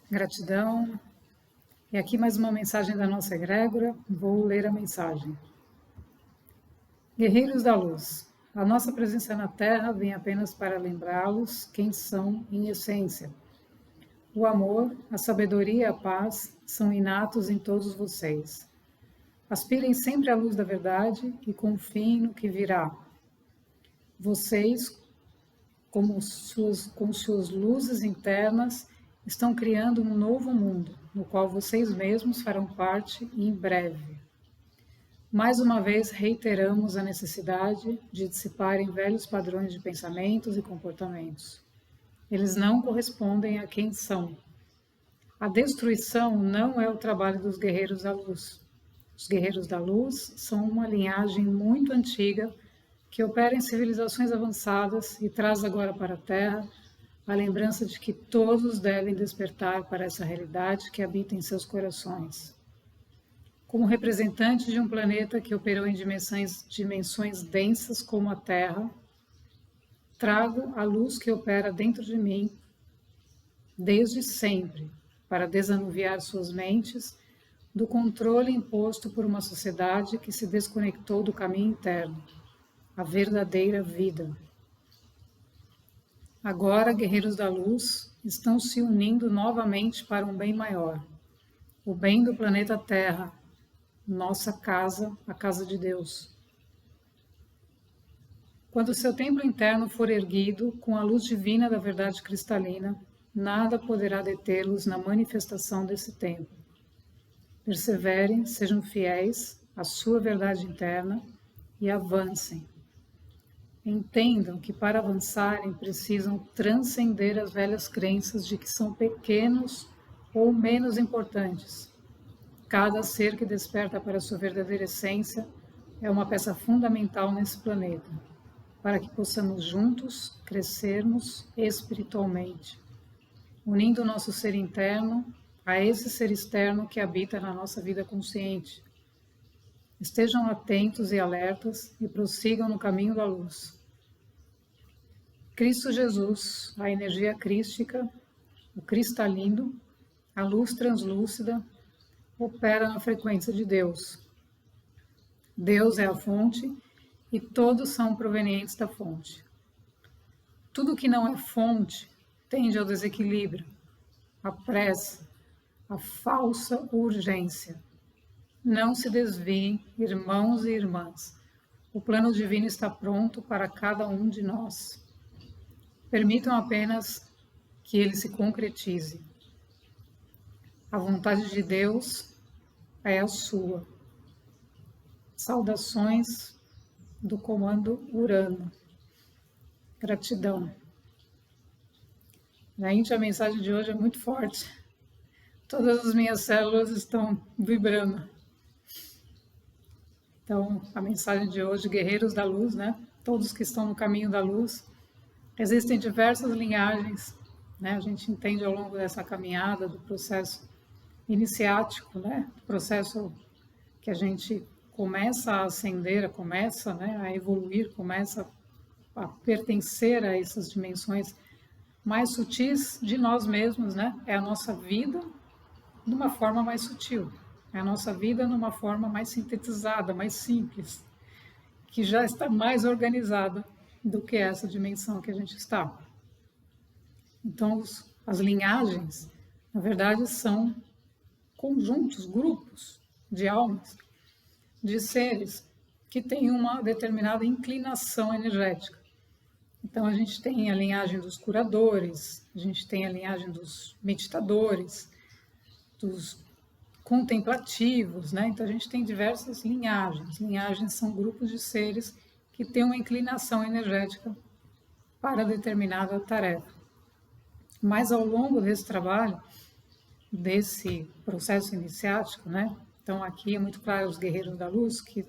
Gratidão. E aqui mais uma mensagem da nossa egrégora. Vou ler a mensagem. Guerreiros da Luz, a nossa presença na Terra vem apenas para lembrá-los quem são em essência. O amor, a sabedoria e a paz são inatos em todos vocês. Aspirem sempre à luz da verdade e confiem no que virá. Vocês, com suas luzes internas, estão criando um novo mundo, no qual vocês mesmos farão parte em breve. Mais uma vez, reiteramos a necessidade de dissiparem velhos padrões de pensamentos e comportamentos. Eles não correspondem a quem são. A destruição não é o trabalho dos guerreiros da luz. Os guerreiros da luz são uma linhagem muito antiga que opera em civilizações avançadas e traz agora para a Terra a lembrança de que todos devem despertar para essa realidade que habita em seus corações. Como representante de um planeta que operou em dimensões densas como a Terra, trago a luz que opera dentro de mim desde sempre para desanuviar suas mentes do controle imposto por uma sociedade que se desconectou do caminho interno, a verdadeira vida. Agora, guerreiros da luz estão se unindo novamente para um bem maior, o bem do planeta Terra, nossa casa, a casa de Deus. Quando seu templo interno for erguido com a luz divina da verdade cristalina, nada poderá detê-los na manifestação desse templo. Perseverem, sejam fiéis à sua verdade interna e avancem. Entendam que para avançarem precisam transcender as velhas crenças de que são pequenos ou menos importantes. Cada ser que desperta para a sua verdadeira essência é uma peça fundamental nesse planeta, para que possamos juntos crescermos espiritualmente, unindo o nosso ser interno a esse ser externo que habita na nossa vida consciente. Estejam atentos e alertas e prossigam no caminho da luz. Cristo Jesus, a energia crística, o cristalino, a luz translúcida, opera na frequência de Deus. Deus é a fonte e todos são provenientes da fonte. Tudo que não é fonte tende ao desequilíbrio, à pressa, à falsa urgência. Não se desviem, irmãos e irmãs. O plano divino está pronto para cada um de nós. Permitam apenas que ele se concretize. A vontade de Deus é a sua. Saudações do comando Urano. Gratidão. Gente, a mensagem de hoje é muito forte. Todas as minhas células estão vibrando. Então, a mensagem de hoje, guerreiros da luz, né? Todos que estão no caminho da luz. Existem diversas linhagens, né? A gente entende ao longo dessa caminhada do processo iniciático, né? Do processo que a gente começa a ascender, começa, né, a evoluir, começa a pertencer a essas dimensões mais sutis de nós mesmos, né? É a nossa vida de uma forma mais sutil. É a nossa vida numa forma mais sintetizada, mais simples, que já está mais organizada do que essa dimensão que a gente está. Então, as linhagens, na verdade, são conjuntos, grupos de almas, de seres que têm uma determinada inclinação energética. Então, a gente tem a linhagem dos curadores, a gente tem a linhagem dos meditadores, dos contemplativos, né? Então, a gente tem diversas linhagens. Linhagens são grupos de seres que têm uma inclinação energética para determinada tarefa. Mas, ao longo desse trabalho, desse processo iniciático, né? Então, aqui é muito claro os guerreiros da luz, que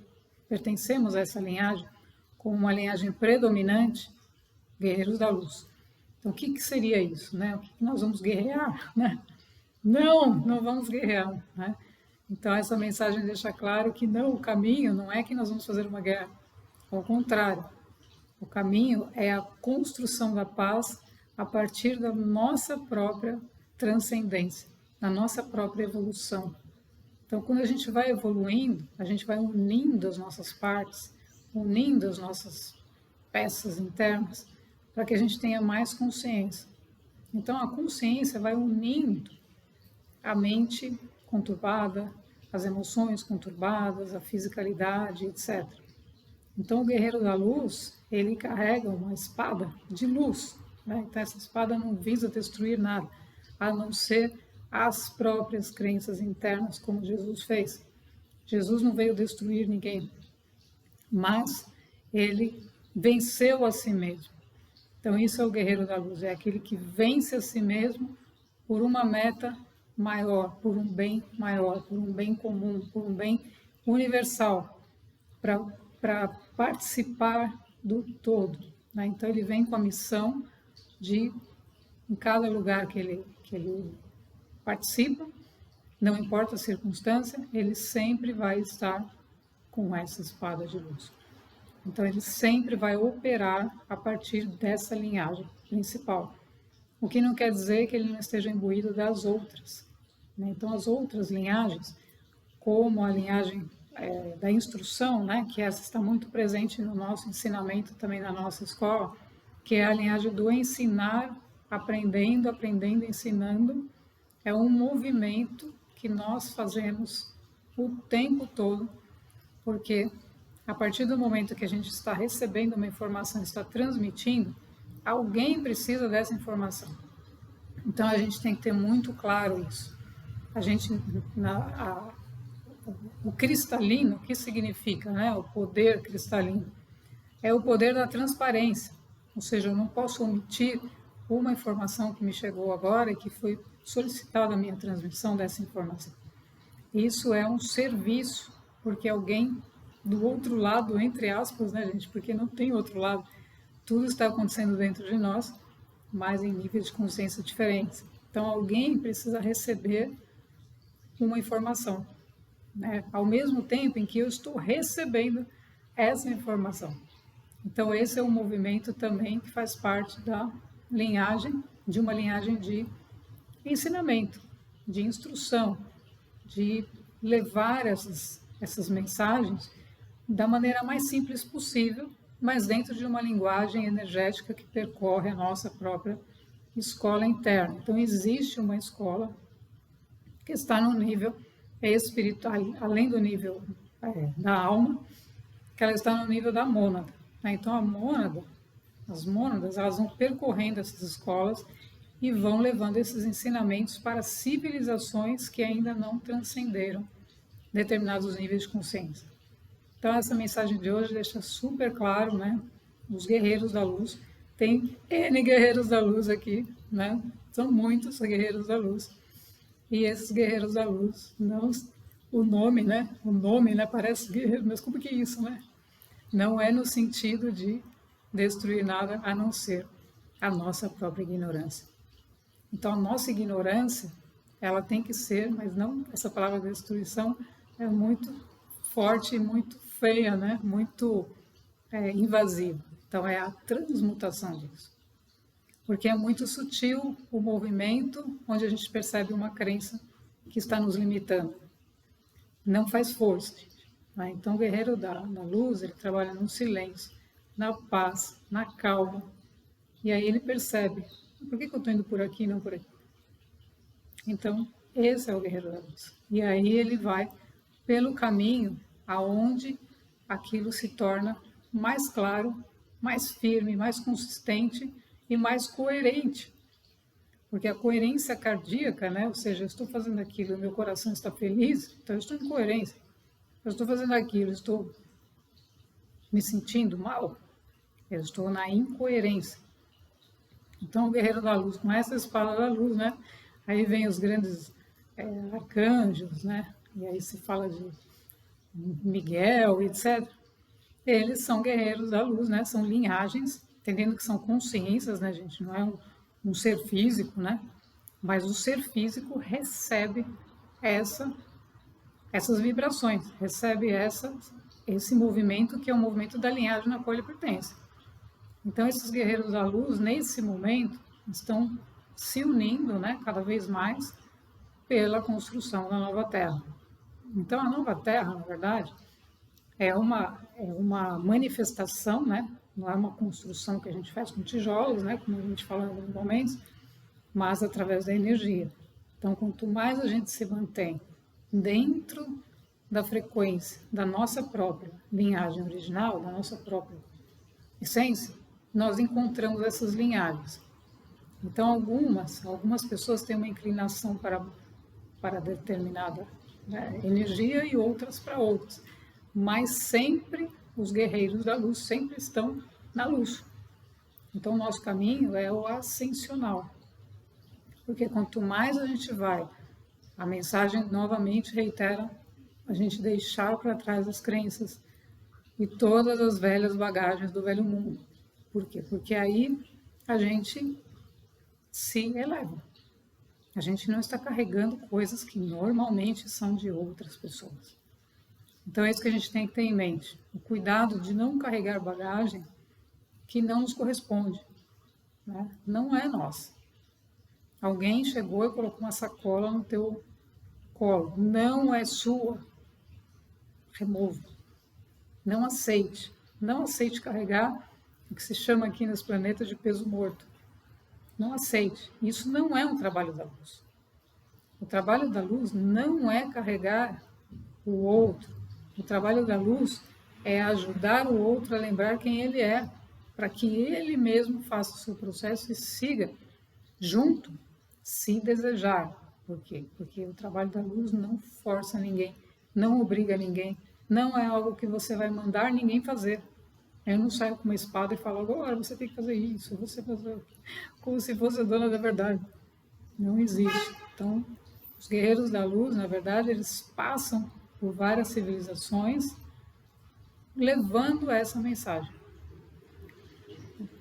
pertencemos a essa linhagem, como uma linhagem predominante, guerreiros da luz. Então, o que seria isso, né? O que nós vamos guerrear, né? Não vamos guerrear, né? Então, essa mensagem deixa claro que não, o caminho não é que nós vamos fazer uma guerra. Ao contrário, o caminho é a construção da paz a partir da nossa própria transcendência, na nossa própria evolução. Então, quando a gente vai evoluindo, a gente vai unindo as nossas partes, unindo as nossas peças internas, para que a gente tenha mais consciência. Então, a consciência vai unindo a mente conturbada, as emoções conturbadas, a fisicalidade, etc. Então, o guerreiro da luz, ele carrega uma espada de luz, né? Então, essa espada não visa destruir nada, a não ser as próprias crenças internas, como Jesus fez. Jesus não veio destruir ninguém, mas ele venceu a si mesmo. Então, isso é o guerreiro da luz, é aquele que vence a si mesmo por uma meta maior, por um bem maior, por um bem comum, por um bem universal, para participar do todo, né? Então, ele vem com a missão de, em cada lugar que ele participa, não importa a circunstância, ele sempre vai estar com essa espada de luz. Então, ele sempre vai operar a partir dessa linhagem principal. O que não quer dizer que ele não esteja imbuído das outras, né? Então, as outras linhagens, como a linhagem da instrução, né, que essa está muito presente no nosso ensinamento também na nossa escola, que é a linhagem do ensinar, aprendendo, aprendendo, ensinando, é um movimento que nós fazemos o tempo todo, porque a partir do momento que a gente está recebendo uma informação, está transmitindo, alguém precisa dessa informação. Então, a gente tem que ter muito claro isso. A gente, o cristalino, o que significa, né? O poder cristalino é o poder da transparência, ou seja, eu não posso omitir uma informação que me chegou agora e que foi solicitada a minha transmissão dessa informação. Isso é um serviço, porque alguém do outro lado, entre aspas, né, gente, porque não tem outro lado, tudo está acontecendo dentro de nós, mas em níveis de consciência diferentes. Então, alguém precisa receber uma informação, né, ao mesmo tempo em que eu estou recebendo essa informação. Então, esse é um movimento também que faz parte da linhagem, de uma linhagem de ensinamento, de instrução, de levar essas mensagens da maneira mais simples possível, mas dentro de uma linguagem energética que percorre a nossa própria escola interna. Então, existe uma escola que está no nível espiritual, além do nível da alma, que ela está no nível da mônada, né? Então, as mônadas, elas vão percorrendo essas escolas e vão levando esses ensinamentos para civilizações que ainda não transcenderam determinados níveis de consciência. Então, essa mensagem de hoje deixa super claro, né? Os guerreiros da luz. Tem N guerreiros da luz aqui, né? São muitos guerreiros da luz. E esses guerreiros da luz, não, o nome, né? Parece guerreiro, mas como que é isso, né? Não é no sentido de destruir nada, a não ser a nossa própria ignorância. Então, a nossa ignorância, ela tem que ser, mas não, essa palavra destruição é muito forte e muito feia, né? Muito invasiva. Então, é a transmutação disso. Porque é muito sutil o movimento onde a gente percebe uma crença que está nos limitando. Não faz força, gente, né? Então, o guerreiro da luz, ele trabalha no silêncio, na paz, na calma. E aí ele percebe, por que eu estou indo por aqui e não por aqui? Então, esse é o guerreiro da luz. E aí ele vai pelo caminho aonde aquilo se torna mais claro, mais firme, mais consistente e mais coerente. Porque a coerência cardíaca, né? Ou seja, eu estou fazendo aquilo e meu coração está feliz, então eu estou em coerência. Eu estou fazendo aquilo, estou me sentindo mal, eu estou na incoerência. Então, o guerreiro da luz, com essa espada da luz, né? Aí vem os grandes arcanjos, né? E aí se fala de Miguel, etc. Eles são guerreiros da luz, né? São linhagens, entendendo que são consciências, né, gente? Não é um ser físico, né? Mas o ser físico recebe essas vibrações, recebe esse movimento que é o movimento da linhagem na qual ele pertence. Então, esses guerreiros da luz, nesse momento, estão se unindo, né, cada vez mais pela construção da nova Terra. Então, a nova Terra, na verdade, é uma manifestação, né? Não é uma construção que a gente faz com tijolos, né? Como a gente fala em alguns momentos, mas através da energia. Então, quanto mais a gente se mantém dentro da frequência da nossa própria linhagem original, da nossa própria essência, nós encontramos essas linhagens. Então, algumas pessoas têm uma inclinação para determinada, né, energia e outras para outras. Mas sempre os guerreiros da luz sempre estão na luz. Então, o nosso caminho é o ascensional. Porque quanto mais a gente vai, a mensagem novamente reitera, a gente deixar para trás as crenças e todas as velhas bagagens do velho mundo. Por quê? Porque aí a gente se eleva. A gente não está carregando coisas que normalmente são de outras pessoas. Então é isso que a gente tem que ter em mente. O cuidado de não carregar bagagem que não nos corresponde, né? Não é nossa. Alguém chegou e colocou uma sacola no teu colo. Não é sua. Remova. Não aceite. Não aceite carregar o que se chama aqui nesse planeta de peso morto. Não aceite. Isso não é um trabalho da luz. O trabalho da luz não é carregar o outro. O trabalho da luz é ajudar o outro a lembrar quem ele é, para que ele mesmo faça o seu processo e siga junto, se desejar. Por quê? Porque o trabalho da luz não força ninguém, não obriga ninguém, não é algo que você vai mandar ninguém fazer. Eu não saio com uma espada e falo, agora você tem que fazer isso, você fazer como se fosse a dona da verdade. Não existe. Então, os guerreiros da luz, na verdade, eles passam por várias civilizações levando essa mensagem.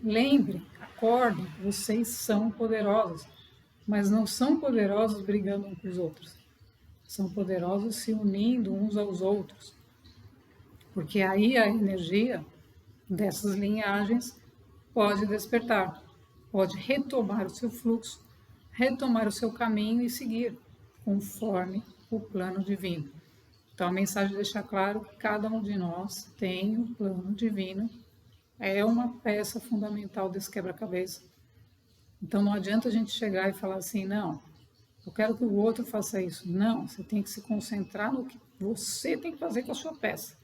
Lembre, acordem, vocês são poderosos, mas não são poderosos brigando uns com os outros. São poderosos se unindo uns aos outros. Porque aí a energia dessas linhagens pode despertar, pode retomar o seu fluxo, retomar o seu caminho e seguir conforme o plano divino. Então, a mensagem deixa claro que cada um de nós tem um plano divino, é uma peça fundamental desse quebra-cabeça. Então, não adianta a gente chegar e falar assim, não, eu quero que o outro faça isso. Não, você tem que se concentrar no que você tem que fazer com a sua peça.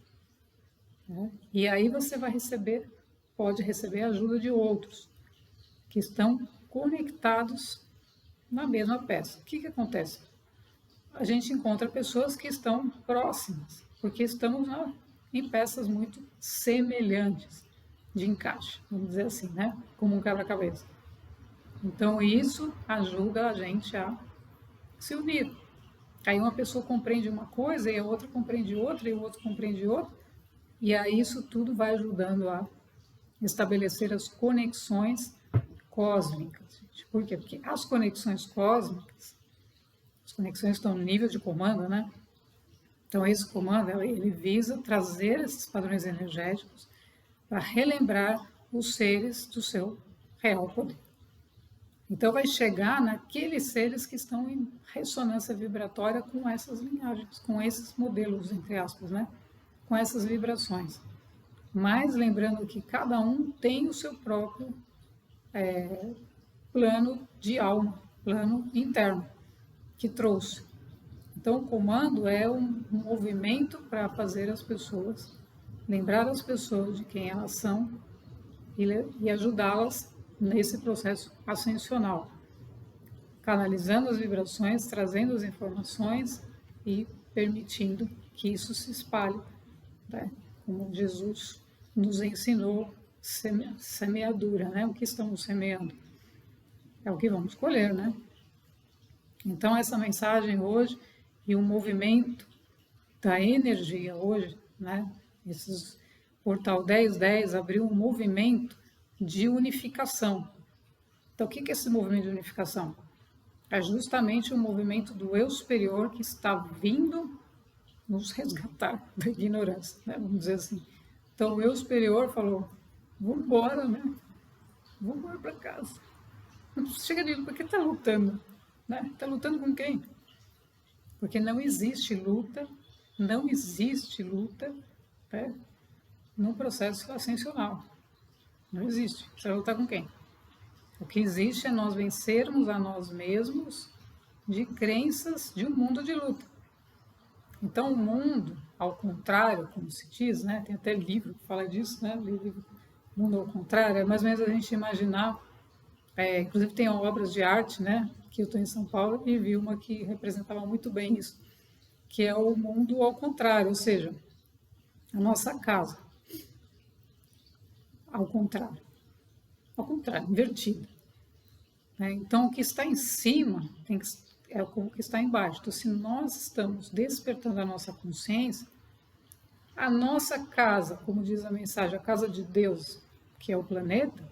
Né? E aí você vai receber, pode receber a ajuda de outros que estão conectados na mesma peça. O que acontece? A gente encontra pessoas que estão próximas, porque estamos em peças muito semelhantes de encaixe, vamos dizer assim, né? Como um quebra-cabeça. Então, isso ajuda a gente a se unir. Aí uma pessoa compreende uma coisa e a outra compreende outra e o outro compreende outra, e aí isso tudo vai ajudando a estabelecer as conexões cósmicas. Por quê? Porque as conexões cósmicas, as conexões estão no nível de comando, né? Então, esse comando, ele visa trazer esses padrões energéticos para relembrar os seres do seu real poder. Então, vai chegar naqueles seres que estão em ressonância vibratória com essas linhagens, com esses modelos, entre aspas, né? Com essas vibrações. Mas lembrando que cada um tem o seu próprio plano de alma, plano interno, que trouxe. Então, o comando é um movimento para fazer as pessoas, lembrar as pessoas de quem elas são e ajudá-las nesse processo ascensional, canalizando as vibrações, trazendo as informações e permitindo que isso se espalhe, né? Como Jesus nos ensinou, semeadura, né? O que estamos semeando é o que vamos colher, né? Então, essa mensagem hoje e o movimento da energia hoje, né? Esses portal 1010 abriu um movimento de unificação. Então, o que é esse movimento de unificação? É justamente o movimento do eu superior que está vindo nos resgatar da ignorância, né? Vamos dizer assim. Então, o eu superior falou, vamos embora, né? Vamos embora para casa. Não chega de por que está lutando? Né? Está lutando com quem? Porque não existe luta, né, no processo ascensional. Não existe. Você vai lutar com quem? O que existe é nós vencermos a nós mesmos de crenças de um mundo de luta. Então, o mundo, ao contrário, como se diz, né? Tem até livro que fala disso, né? Livro Mundo ao Contrário, é mais ou menos a gente imaginar, inclusive tem obras de arte, né? Que eu estou em São Paulo e vi uma que representava muito bem isso, que é o mundo ao contrário, ou seja, a nossa casa, ao contrário, invertido. Né? Então, o que está em cima é o que está embaixo. Então, se nós estamos despertando a nossa consciência, a nossa casa, como diz a mensagem, a casa de Deus, que é o planeta,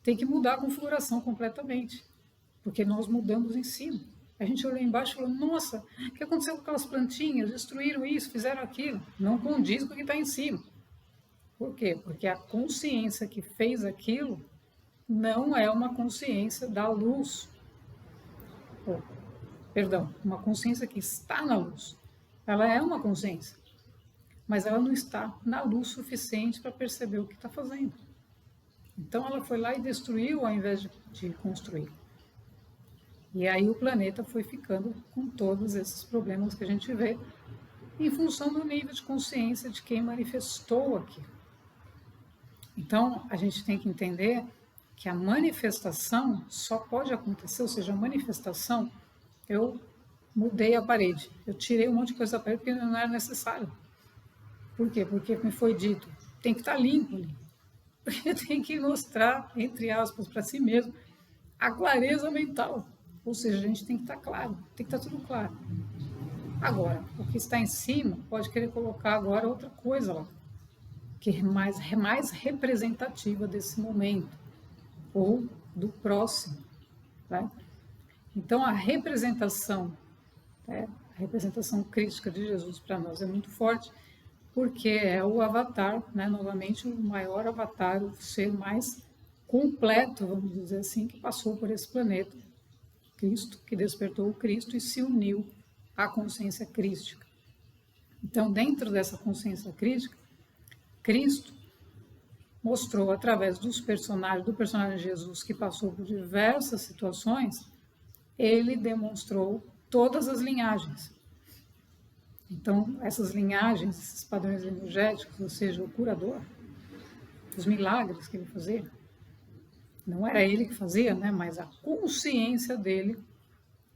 tem que mudar a configuração completamente, porque nós mudamos em cima. A gente olhou embaixo e falou, nossa, o que aconteceu com aquelas plantinhas? Destruíram isso, fizeram aquilo. Não condiz com o que está em cima. Por quê? Porque a consciência que fez aquilo não é uma consciência da luz. Perdão, uma consciência que está na luz. Ela é uma consciência, mas ela não está na luz suficiente para perceber o que está fazendo. Então ela foi lá e destruiu ao invés de construir. E aí o planeta foi ficando com todos esses problemas que a gente vê em função do nível de consciência de quem manifestou aquilo. Então a gente tem que entender que a manifestação só pode acontecer, ou seja, a manifestação, eu mudei a parede, eu tirei um monte de coisa da parede porque não era necessário. Por quê? Porque me foi dito, tem que estar limpo ali. Porque tem que mostrar, entre aspas, para si mesmo, a clareza mental. Ou seja, a gente tem que estar claro, tem que estar tudo claro. Agora, o que está em cima pode querer colocar agora outra coisa lá, que é mais representativa desse momento, ou do próximo. Né? Então, a representação crística de Jesus para nós é muito forte, porque é o avatar, né? Novamente, o maior avatar, o ser mais completo, vamos dizer assim, que passou por esse planeta, Cristo, que despertou o Cristo e se uniu à consciência crística. Então, dentro dessa consciência crística, Cristo mostrou através do personagem Jesus, que passou por diversas situações, ele demonstrou todas as linhagens. Então, essas linhagens, esses padrões energéticos, ou seja, o curador, os milagres que ele fazia, não era ele que fazia, né, mas a consciência dele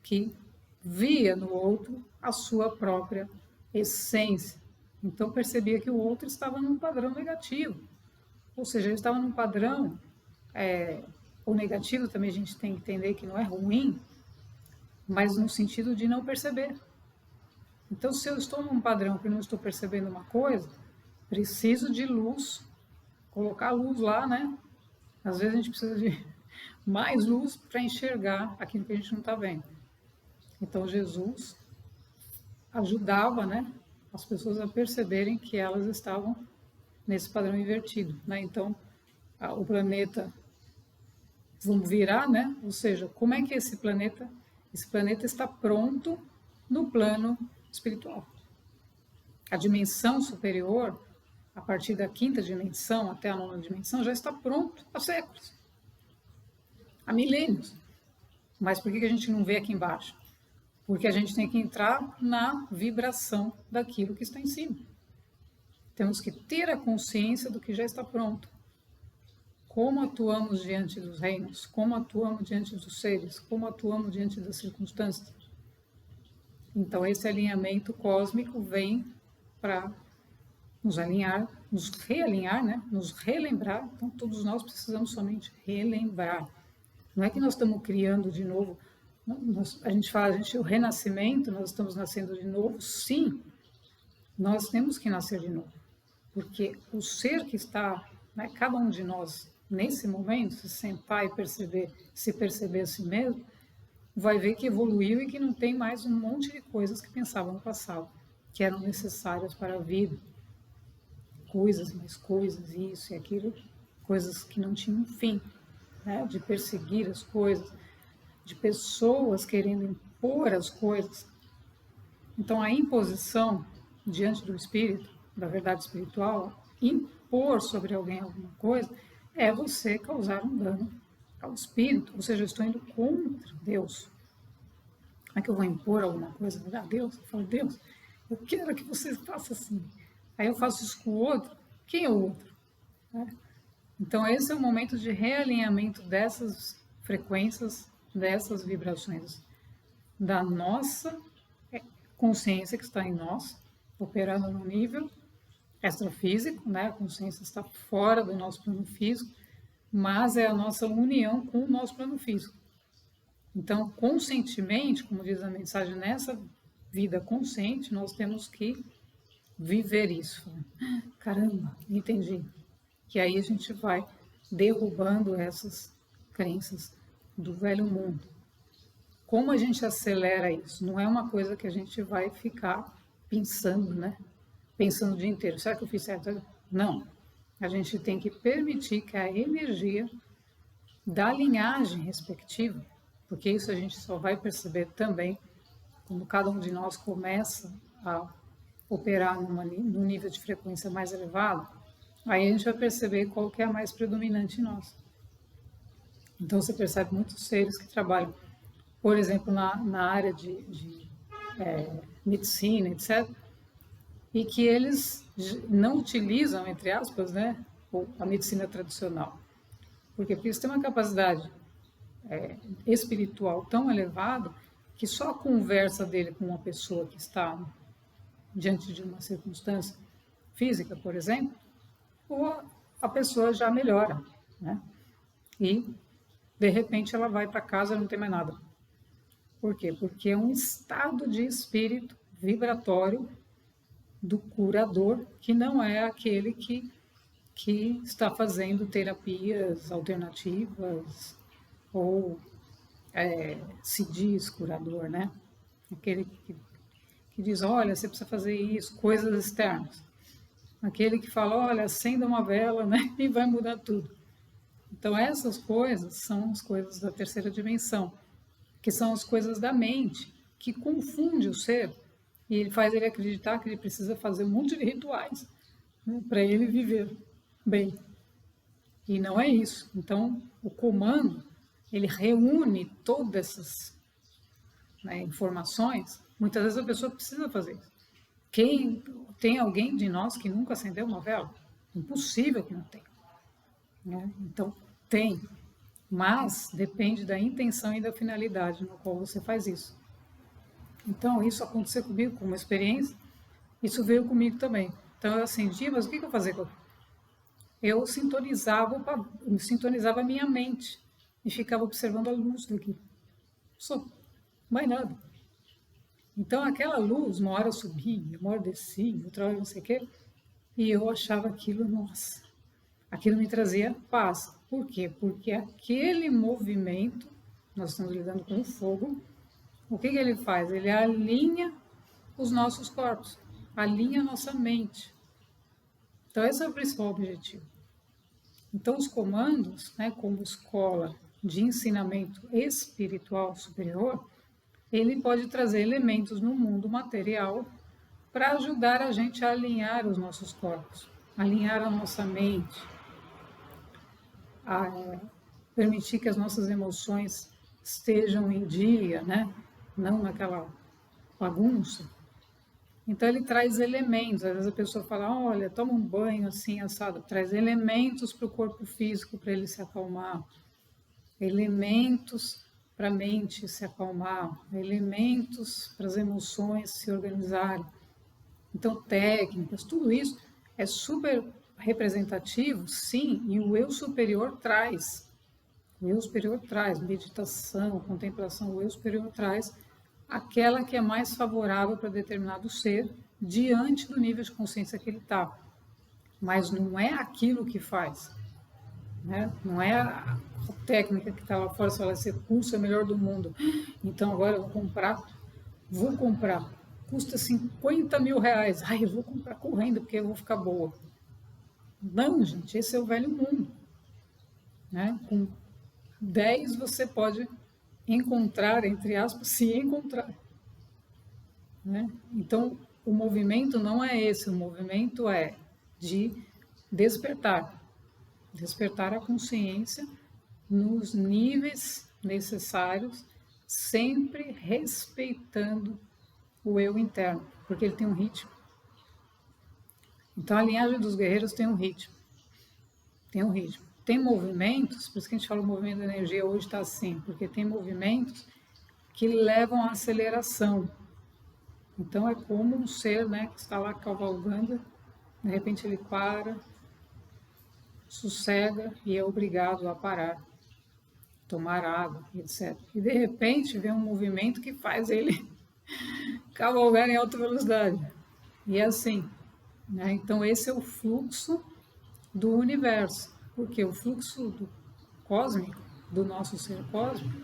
que via no outro a sua própria essência. Então, percebia que o outro estava num padrão negativo, ou seja, ele estava num padrão, o negativo também a gente tem que entender que não é ruim, mas no sentido de não perceber. Então, se eu estou num padrão que não estou percebendo uma coisa, preciso de luz, colocar a luz lá, né? Às vezes a gente precisa de mais luz para enxergar aquilo que a gente não está vendo. Então, Jesus ajudava, né, as pessoas a perceberem que elas estavam nesse padrão invertido, né? Então, o planeta, vamos virar, né? Ou seja, como é que esse planeta está pronto no plano espiritual. A dimensão superior, a partir da quinta dimensão até a nona dimensão, já está pronto há séculos, há milênios. Mas por que a gente não vê aqui embaixo? Porque a gente tem que entrar na vibração daquilo que está em cima. Temos que ter a consciência do que já está pronto. Como atuamos diante dos reinos, como atuamos diante dos seres, como atuamos diante das circunstâncias. Então, esse alinhamento cósmico vem para nos alinhar, nos realinhar, né? Nos relembrar. Então, todos nós precisamos somente relembrar. Não é que nós estamos criando de novo. A gente fala, o renascimento, nós estamos nascendo de novo. Sim, nós temos que nascer de novo. Porque o ser que está, né, cada um de nós, nesse momento, se sentar e se perceber a si mesmo, vai ver que evoluiu e que não tem mais um monte de coisas que pensava no passado, que eram necessárias para a vida. Coisas, mais coisas, isso e aquilo, coisas que não tinham fim. né, de perseguir as coisas, de pessoas querendo impor as coisas. Então, a imposição diante do espírito, da verdade espiritual, impor sobre alguém alguma coisa, é você causar um dano ao espírito, ou seja, eu estou indo contra Deus. Não é que eu vou impor alguma coisa a Deus? Eu falo, Deus, eu quero que você faça assim. Aí eu faço isso com o outro. Quem é o outro? Então, esse é o momento de realinhamento dessas frequências, dessas vibrações, da nossa consciência que está em nós, operando no nível extrafísico, né? A consciência está fora do nosso plano físico, mas é a nossa união com o nosso plano físico. Então, conscientemente, como diz a mensagem, nessa vida consciente, nós temos que viver isso. Caramba, entendi. Que aí a gente vai derrubando essas crenças do velho mundo. Como a gente acelera isso? Não é uma coisa que a gente vai ficar pensando, né? Pensando o dia inteiro. Será que eu fiz certo? Não. A gente tem que permitir que a energia da linhagem respectiva, porque isso a gente só vai perceber também quando cada um de nós começa a operar num nível de frequência mais elevado, aí a gente vai perceber qual que é a mais predominante em nós. Então você percebe muitos seres que trabalham, por exemplo, na área de medicina, etc., e que eles não utilizam, entre aspas, né, a medicina tradicional. Por quê? Porque eles têm uma capacidade espiritual tão elevada que só a conversa dele com uma pessoa que está diante de uma circunstância física, por exemplo, ou a pessoa já melhora, né? E, de repente, ela vai para casa e não tem mais nada. Por quê? Porque é um estado de espírito vibratório do curador, que não é aquele que está fazendo terapias alternativas ou se diz curador, né? Aquele que diz, olha, você precisa fazer isso, coisas externas. Aquele que fala, olha, acenda uma vela, né? E vai mudar tudo. Então, essas coisas são as coisas da terceira dimensão, que são as coisas da mente, que confunde o ser e ele faz ele acreditar que ele precisa fazer um monte de rituais, né, para ele viver bem. E não é isso. Então, o comando, ele reúne todas essas, né, informações. Muitas vezes a pessoa precisa fazer isso. Tem alguém de nós que nunca acendeu uma vela? Impossível que não tenha. Né? Então, tem. Mas depende da intenção e da finalidade no qual você faz isso. Então, isso aconteceu comigo com uma experiência, isso veio comigo também. Então, eu acendi, mas o que eu fazia? Eu sintonizava a minha mente e ficava observando a luz daqui. Só, mais nada. Então, aquela luz, uma hora subia, uma hora descia, outra hora não sei o quê, e eu achava aquilo, nossa, aquilo me trazia paz. Por quê? Porque aquele movimento, nós estamos lidando com o fogo, o que ele faz? Ele alinha os nossos corpos, alinha a nossa mente. Então, esse é o principal objetivo. Então, os comandos, né, como escola de ensinamento espiritual superior, ele pode trazer elementos no mundo material para ajudar a gente a alinhar os nossos corpos, alinhar a nossa mente, a permitir que as nossas emoções estejam em dia, né? Não naquela bagunça. Então ele traz elementos, às vezes a pessoa fala, olha, toma um banho assim, assado, traz elementos para o corpo físico para ele se acalmar, elementos para a mente se acalmar, elementos para as emoções se organizarem. Então técnicas, tudo isso é super representativo, sim, e o eu superior traz. O eu superior traz meditação, contemplação, o eu superior traz aquela que é mais favorável para determinado ser diante do nível de consciência que ele está. Mas não é aquilo que faz. Né? Não é a técnica que está lá fora, se fala, esse curso é o melhor do mundo. Então agora eu vou comprar. Custa 50 mil reais. Ai, eu vou comprar correndo porque eu vou ficar boa. Não, gente, esse é o velho mundo. Né? Com 10 você pode encontrar, entre aspas, se encontrar, né? Então, o movimento não é esse, o movimento é de despertar a consciência nos níveis necessários, sempre respeitando o eu interno, porque ele tem um ritmo. Então, a linhagem dos guerreiros tem um ritmo. Tem movimentos, por isso que a gente fala o movimento da energia hoje está assim, porque tem movimentos que levam à aceleração. Então, é como um ser, né, que está lá cavalgando, de repente ele para, sossega e é obrigado a parar, tomar água, etc. E de repente vem um movimento que faz ele cavalgar em alta velocidade. E é assim, né? Então esse é o fluxo do universo, porque o fluxo cósmico, do nosso ser cósmico,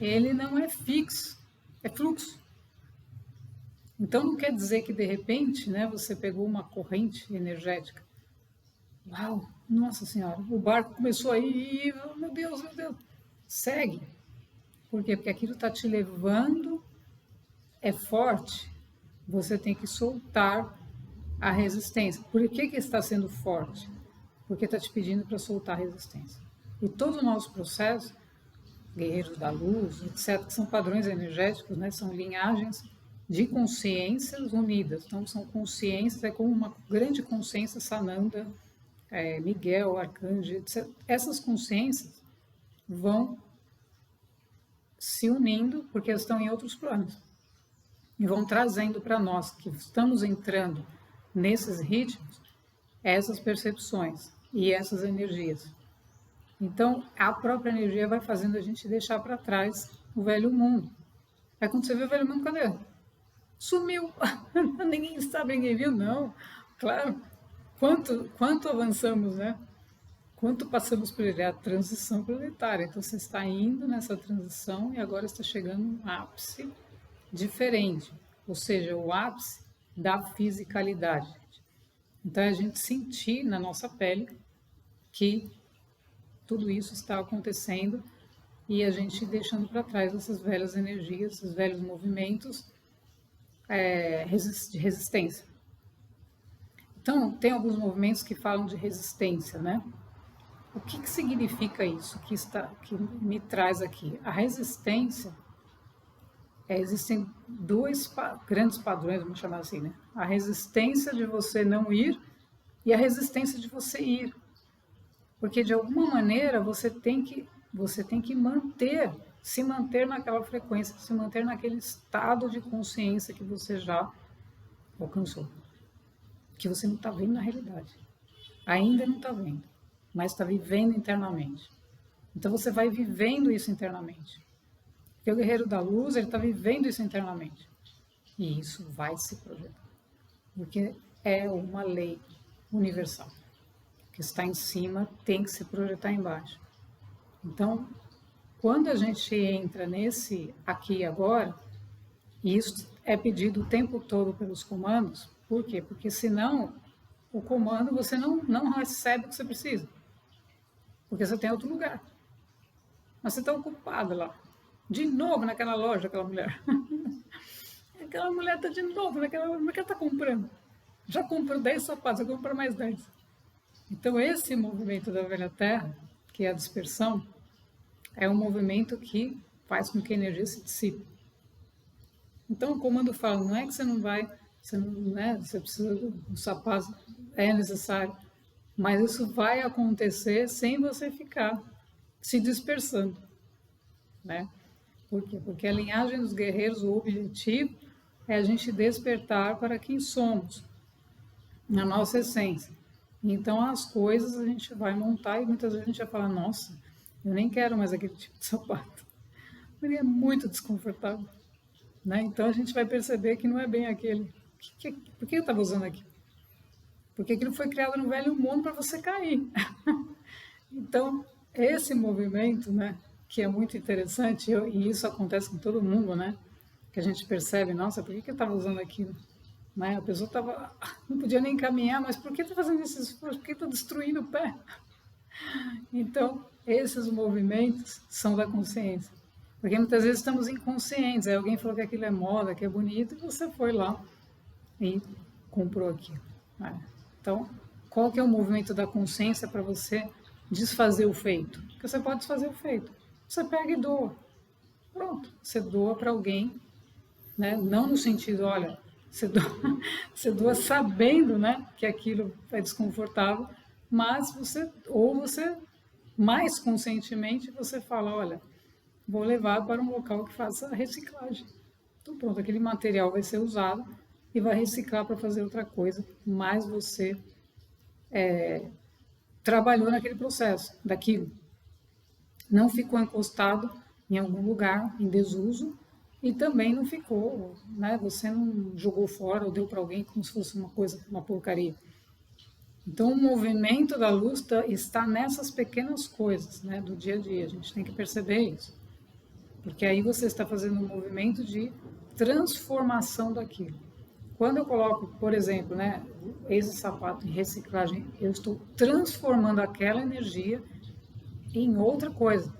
ele não é fixo, é fluxo. Então não quer dizer que de repente, né, você pegou uma corrente energética. Uau, nossa senhora, o barco começou aí, meu Deus, segue. Por quê? Porque aquilo está te levando, é forte, você tem que soltar a resistência. Por que está sendo forte? Porque está te pedindo para soltar a resistência. E todo o nosso processo, guerreiros da luz, etc., que são padrões energéticos, né, são linhagens de consciências unidas. Então, são consciências, é como uma grande consciência Sananda, Miguel, Arcanjo, etc. Essas consciências vão se unindo, porque elas estão em outros planos, e vão trazendo para nós, que estamos entrando nesses ritmos, essas percepções e essas energias. Então, a própria energia vai fazendo a gente deixar para trás o velho mundo. Aí quando você vê o velho mundo, cadê? Sumiu! Ninguém sabe, ninguém viu, não. Claro, quanto avançamos, né? Quanto passamos por ele? É a transição planetária. Então, você está indo nessa transição e agora está chegando um ápice diferente, ou seja, o ápice da fisicalidade. Então, é a gente sentir na nossa pele que tudo isso está acontecendo e a gente deixando para trás essas velhas energias, esses velhos movimentos de resistência. Então, tem alguns movimentos que falam de resistência, né? O que significa isso que me traz aqui? A resistência, existem dois grandes padrões, vamos chamar assim, né? A resistência de você não ir e a resistência de você ir. Porque, de alguma maneira, você tem que se manter naquela frequência, se manter naquele estado de consciência que você já alcançou. Que você não está vendo na realidade. Ainda não está vendo, mas está vivendo internamente. Então, você vai vivendo isso internamente. Porque o guerreiro da luz, ele está vivendo isso internamente. E isso vai se projetar. Porque é uma lei universal. O que está em cima tem que se projetar embaixo. Então, quando a gente entra nesse aqui e agora, e isso é pedido o tempo todo pelos comandos, por quê? Porque senão o comando você não recebe o que você precisa. Porque você tem outro lugar. Mas você está ocupado lá. De novo naquela loja, aquela mulher. Aquela mulher está de novo naquela loja. Por que ela está comprando? Já comprou 10 sapatos, eu compro mais 10. Então, esse movimento da velha terra, que é a dispersão, é um movimento que faz com que a energia se dissipe. Então, o comando fala, não é que você não vai, você precisa do sapato, é necessário, mas isso vai acontecer sem você ficar se dispersando, né? Por quê? Porque a linhagem dos guerreiros, o objetivo é a gente despertar para quem somos, na nossa essência. Então, as coisas a gente vai montar e muitas vezes a gente vai falar, nossa, eu nem quero mais aquele tipo de sapato. Ele é muito desconfortável, né? Então, a gente vai perceber que não é bem aquele. Por que eu estava usando aqui? Porque aquilo foi criado no velho mundo para você cair. Então, esse movimento, né, que é muito interessante, e isso acontece com todo mundo, né? Que a gente percebe, nossa, por que eu estava usando aquilo? Né? A pessoa não podia nem caminhar, mas por que está fazendo esse esforço? Por que está destruindo o pé? Então, esses movimentos são da consciência. Porque muitas vezes estamos inconscientes, aí alguém falou que aquilo é moda, que é bonito, e você foi lá e comprou aquilo. Né? Então, qual que é o movimento da consciência para você desfazer o feito? Porque você pode desfazer o feito. Você pega e doa. Pronto, você doa para alguém, né? Não no sentido, olha, você doa sabendo, né, que aquilo é desconfortável, mas você mais conscientemente você fala, olha, vou levar para um local que faça reciclagem. Então pronto, aquele material vai ser usado e vai reciclar para fazer outra coisa, mas você trabalhou naquele processo, daquilo. Não ficou encostado em algum lugar, em desuso, e também não ficou, né? Você não jogou fora ou deu para alguém como se fosse uma coisa, uma porcaria. Então, o movimento da luz está nessas pequenas coisas, né, do dia a dia. A gente tem que perceber isso. Porque aí você está fazendo um movimento de transformação daquilo. Quando eu coloco, por exemplo, né, esse sapato em reciclagem, eu estou transformando aquela energia em outra coisa.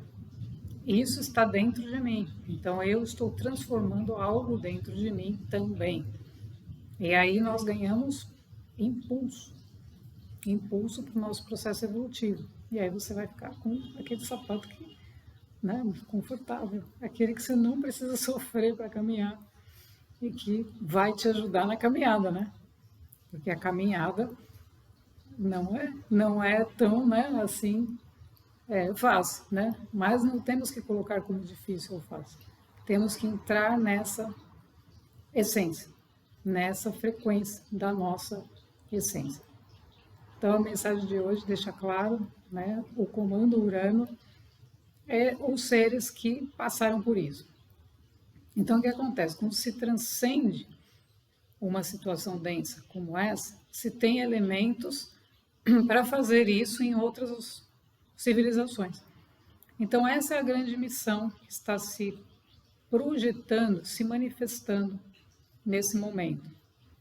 Isso está dentro de mim. Então, eu estou transformando algo dentro de mim também. E aí nós ganhamos impulso. Impulso para o nosso processo evolutivo. E aí você vai ficar com aquele sapato que, né, confortável. Aquele que você não precisa sofrer para caminhar e que vai te ajudar na caminhada, né? Porque a caminhada não é tão, né, assim, fácil, né? Mas não temos que colocar como difícil ou fácil. Temos que entrar nessa essência, nessa frequência da nossa essência. Então, a mensagem de hoje deixa claro, né, o comando Urano é os seres que passaram por isso. Então, o que acontece? Quando se transcende uma situação densa como essa, se tem elementos para fazer isso em outras civilizações. Então, essa é a grande missão que está se projetando, se manifestando nesse momento.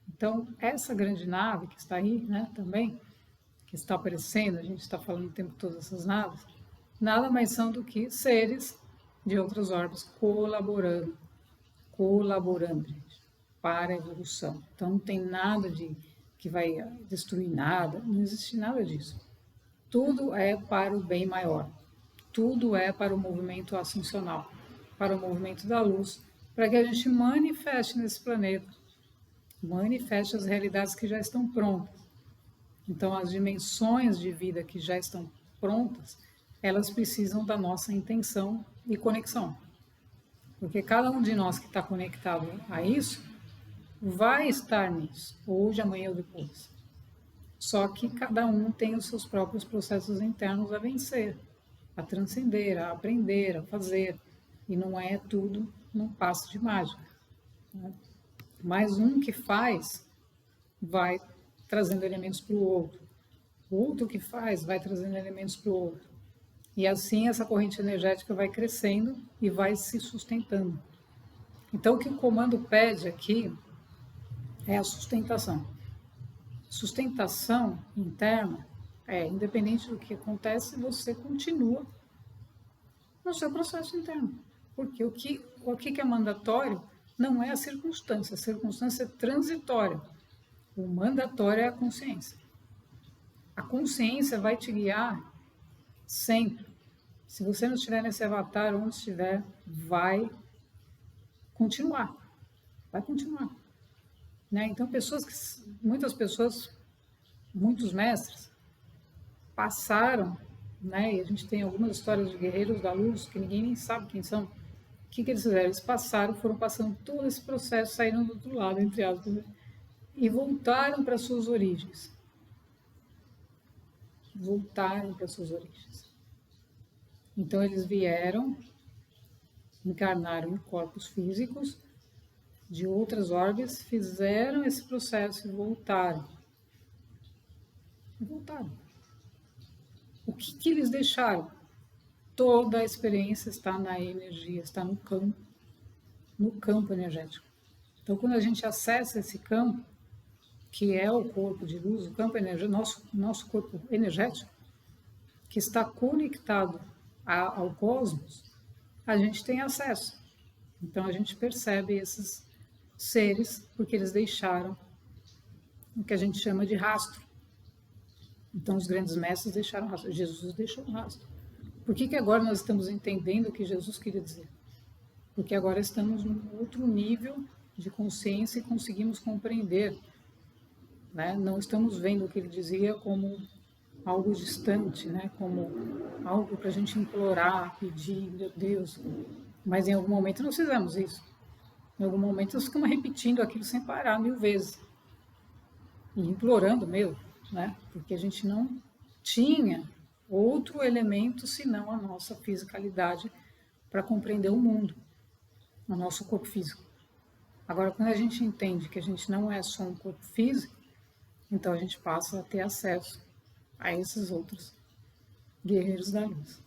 Então, essa grande nave que está aí, né, também, que está aparecendo, a gente está falando o tempo todo dessas naves, nada mais são do que seres de outras órbitas colaborando, gente, para a evolução. Então não tem nada de que vai destruir nada, não existe nada disso. Tudo é para o bem maior, tudo é para o movimento ascensional, para o movimento da luz, para que a gente manifeste nesse planeta, manifeste as realidades que já estão prontas. Então, as dimensões de vida que já estão prontas, elas precisam da nossa intenção e conexão. Porque cada um de nós que está conectado a isso, vai estar nisso, hoje, amanhã ou depois. Só que cada um tem os seus próprios processos internos a vencer, a transcender, a aprender, a fazer. E não é tudo num passo de mágica. Né? Mas um que faz, vai trazendo elementos para o outro. O outro que faz vai trazendo elementos para o outro. E assim essa corrente energética vai crescendo e vai se sustentando. Então o que o comando pede aqui é a sustentação. Sustentação interna independente do que acontece, você continua no seu processo interno. Porque o que é mandatório não é a circunstância é transitória. O mandatório é a consciência. A consciência vai te guiar sempre. Se você não estiver nesse avatar, onde estiver, vai continuar. Vai continuar. Né? Então, muitas pessoas, muitos mestres, passaram, né? E a gente tem algumas histórias de guerreiros da luz que ninguém nem sabe quem são. O que eles fizeram? Eles foram passando todo esse processo, saíram do outro lado, entre aspas, né? E voltaram para suas origens. Voltaram para suas origens. Então eles vieram, encarnaram em corpos físicos de outras órbitas, fizeram esse processo e voltaram. E voltaram. O que eles deixaram? Toda a experiência está na energia, está no campo energético. Então quando a gente acessa esse campo, que é o corpo de luz, o campo energético, nosso corpo energético, que está conectado ao cosmos, a gente tem acesso. Então a gente percebe esses seres porque eles deixaram o que a gente chama de rastro. Então os grandes mestres deixaram rastro, Jesus deixou um rastro. Por que agora nós estamos entendendo o que Jesus queria dizer? Porque agora estamos num outro nível de consciência e conseguimos compreender, né? Não estamos vendo o que ele dizia como algo distante, né? Como algo para a gente implorar, pedir, meu Deus. Mas em algum momento nós fizemos isso. Em algum momento nós ficamos repetindo aquilo sem parar 1000 vezes. E implorando mesmo, né? Porque a gente não tinha outro elemento senão a nossa fisicalidade para compreender o mundo, o nosso corpo físico. Agora, quando a gente entende que a gente não é só um corpo físico, então a gente passa a ter acesso a esses outros guerreiros da luz.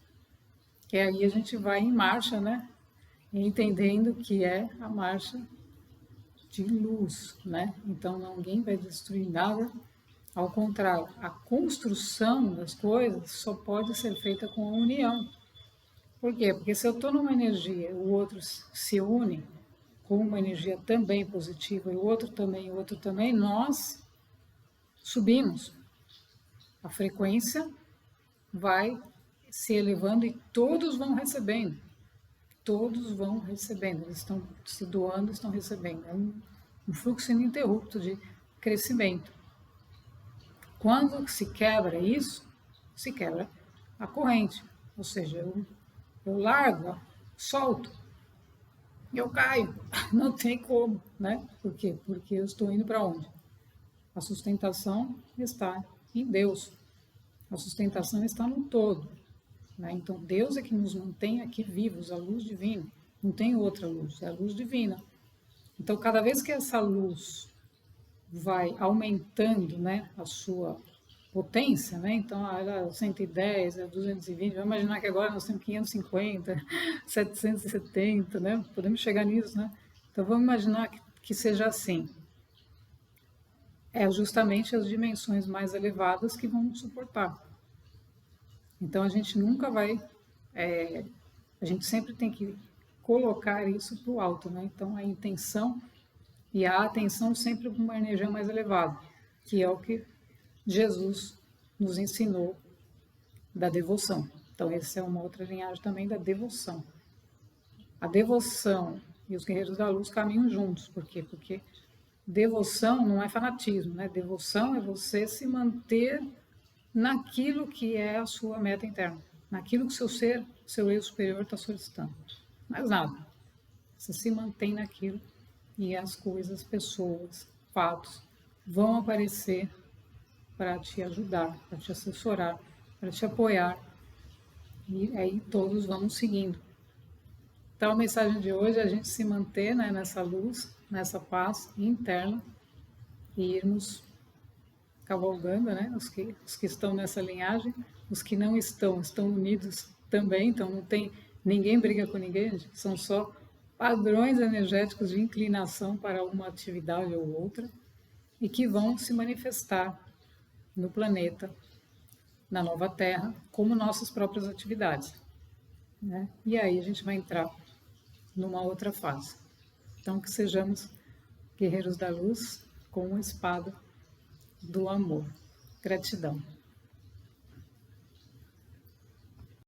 E aí a gente vai em marcha, né? Entendendo que é a marcha de luz, né? Então ninguém vai destruir nada. Ao contrário, a construção das coisas só pode ser feita com a união. Por quê? Porque se eu estou numa energia, o outro se une com uma energia também positiva, e o outro também, nós subimos. A frequência vai se elevando e todos vão recebendo. Todos vão recebendo, eles estão se doando, estão recebendo. É um fluxo ininterrupto de crescimento. Quando se quebra isso, se quebra a corrente. Ou seja, eu largo, solto, eu caio. Não tem como, né? Por quê? Porque eu estou indo para onde? A sustentação está em Deus. A sustentação está no todo. Né? Então, Deus é que nos mantém aqui vivos, a luz divina. Não tem outra luz, é a luz divina. Então, cada vez que essa luz vai aumentando, né, a sua potência, né? Então, era 110, era 220, vamos imaginar que agora nós temos 550, 770, né? Podemos chegar nisso, né? Então, vamos imaginar que seja assim. É justamente as dimensões mais elevadas que vão suportar. Então, a gente nunca vai... a gente sempre tem que colocar isso para o alto, né? Então, a intenção e a atenção sempre com uma energia mais elevada, que é o que Jesus nos ensinou da devoção. Então, essa é uma outra linhagem também da devoção. A devoção e os guerreiros da luz caminham juntos. Por quê? Porque devoção não é fanatismo, né? Devoção é você se manter naquilo que é a sua meta interna, naquilo que seu eu superior está solicitando. Mais nada. Você se mantém naquilo e as coisas, pessoas, fatos vão aparecer para te ajudar, para te assessorar, para te apoiar. E aí todos vamos seguindo. Então a mensagem de hoje é a gente se manter, né, nessa luz, nessa paz interna e irmos cavalgando, né, os que estão nessa linhagem, os que não estão unidos também, então não tem, ninguém briga com ninguém, são só padrões energéticos de inclinação para uma atividade ou outra e que vão se manifestar no planeta, na nova Terra, como nossas próprias atividades, né? E aí a gente vai entrar numa outra fase. Então, que sejamos guerreiros da luz com uma espada do amor. Gratidão.